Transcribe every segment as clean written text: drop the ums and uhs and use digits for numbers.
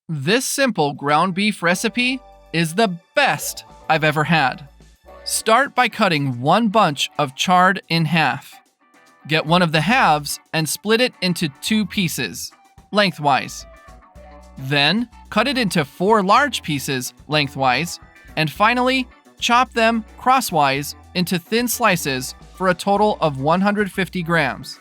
This simple ground beef recipe is the best I've ever had. Start by cutting one bunch of chard in half. Get one of the halves and split it into 2 pieces, lengthwise. Then, cut it into 4 large pieces lengthwise, and finally, chop them crosswise into thin slices for a total of 150 grams.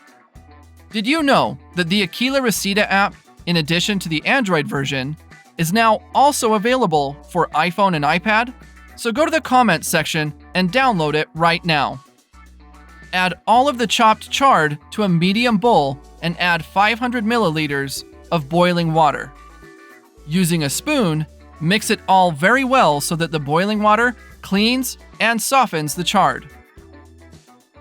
Did you know that the Aquila Receta app, in addition to the Android version, is now also available for iPhone and iPad? So go to the comments section and download it right now. Add all of the chopped chard to a medium bowl and add 500 milliliters of boiling water. Using a spoon, mix it all very well so that the boiling water cleans and softens the chard.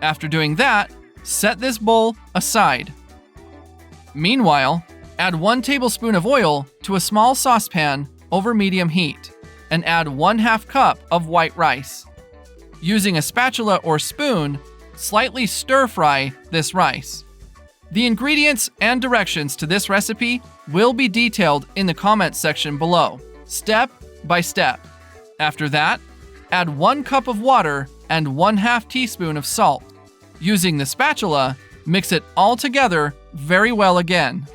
After doing that, set this bowl aside. Meanwhile, add 1 tablespoon of oil to a small saucepan over medium heat and add 1/2 cup of white rice. Using a spatula or spoon, slightly stir-fry this rice. The ingredients and directions to this recipe will be detailed in the comments section below, step by step. After that, add 1 cup of water and 1/2 teaspoon of salt. Using the spatula, mix it all together very well again.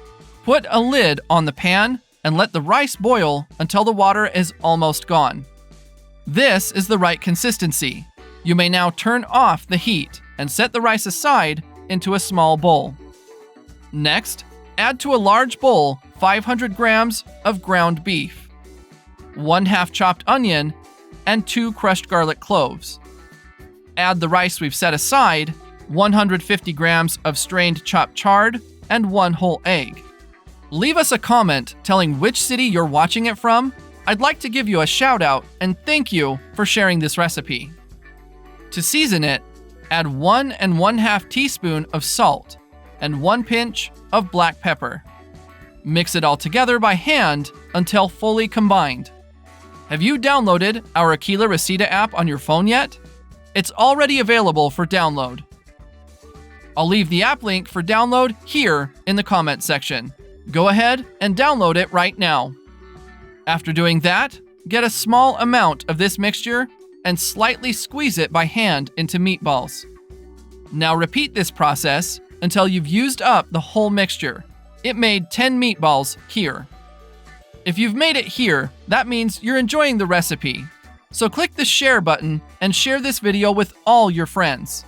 Put a lid on the pan and let the rice boil until the water is almost gone. This is the right consistency. You may now turn off the heat and set the rice aside into a small bowl. Next, add to a large bowl 500 grams of ground beef, 1/2 chopped onion, and 2 crushed garlic cloves. Add the rice we've set aside, 150 grams of strained chopped chard, and 1 whole egg. Leave us a comment telling which city you're watching it from. I'd like to give you a shout out and thank you for sharing this recipe. To season it, add 1 1/2 teaspoon of salt and 1 pinch of black pepper. Mix it all together by hand until fully combined. Have you downloaded our Aquila Receta app on your phone yet? It's already available for download. I'll leave the app link for download here in the comments section. Go ahead and download it right now. After doing that, get a small amount of this mixture and slightly squeeze it by hand into meatballs. Now repeat this process until you've used up the whole mixture. It made 10 meatballs here. If you've made it here, that means you're enjoying the recipe. So click the share button and share this video with all your friends.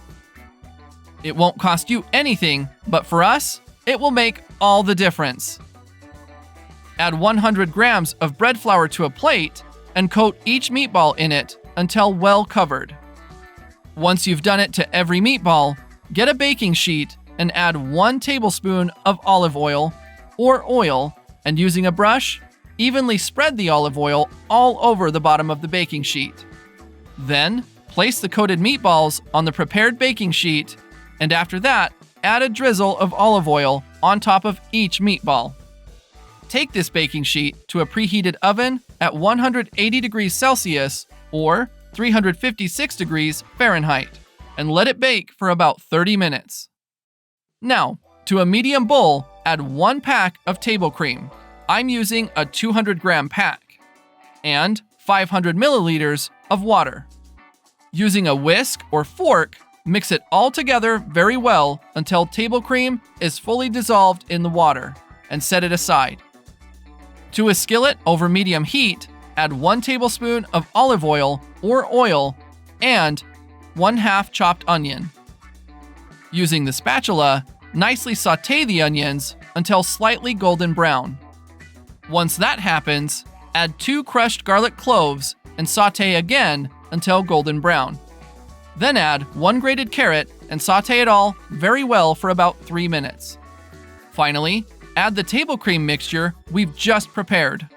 It won't cost you anything, but for us, it will make all the difference. Add 100 grams of bread flour to a plate and coat each meatball in it until well covered. Once you've done it to every meatball, get a baking sheet and add 1 tablespoon of olive oil or oil, and using a brush, evenly spread the olive oil all over the bottom of the baking sheet. Then, place the coated meatballs on the prepared baking sheet, and after that, add a drizzle of olive oil on top of each meatball. Take this baking sheet to a preheated oven at 180 degrees Celsius or 356 degrees Fahrenheit and let it bake for about 30 minutes. Now, to a medium bowl, add 1 pack of table cream. I'm using a 200-gram pack, and 500 milliliters of water. Using a whisk or fork, mix it all together very well until table cream is fully dissolved in the water, and set it aside. To a skillet over medium heat, add 1 tablespoon of olive oil or oil and 1/2 chopped onion. Using the spatula, nicely sauté the onions until slightly golden brown. Once that happens, add 2 crushed garlic cloves and sauté again until golden brown. Then add 1 grated carrot and sauté it all very well for about 3 minutes. Finally, add the table cream mixture we've just prepared.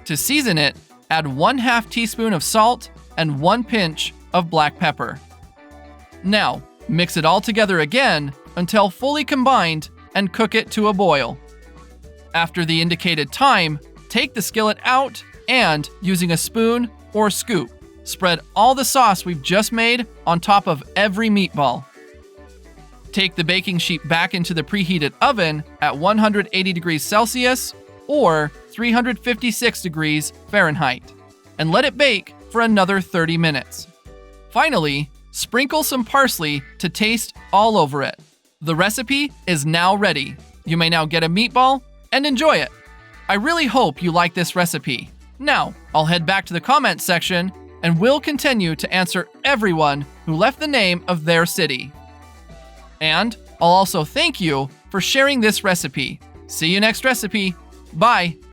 To season it, add 1/2 teaspoon of salt and 1 pinch of black pepper. Now, mix it all together again until fully combined and cook it to a boil. After the indicated time, take the skillet out and, using a spoon or scoop, spread all the sauce we've just made on top of every meatball. Take the baking sheet back into the preheated oven at 180 degrees Celsius or 356 degrees Fahrenheit, and let it bake for another 30 minutes. Finally, sprinkle some parsley to taste all over it. The recipe is now ready. You may now get a meatball and enjoy it. I really hope you like this recipe. Now, I'll head back to the comments section and we'll continue to answer everyone who left the name of their city. And I'll also thank you for sharing this recipe. See you next recipe. Bye.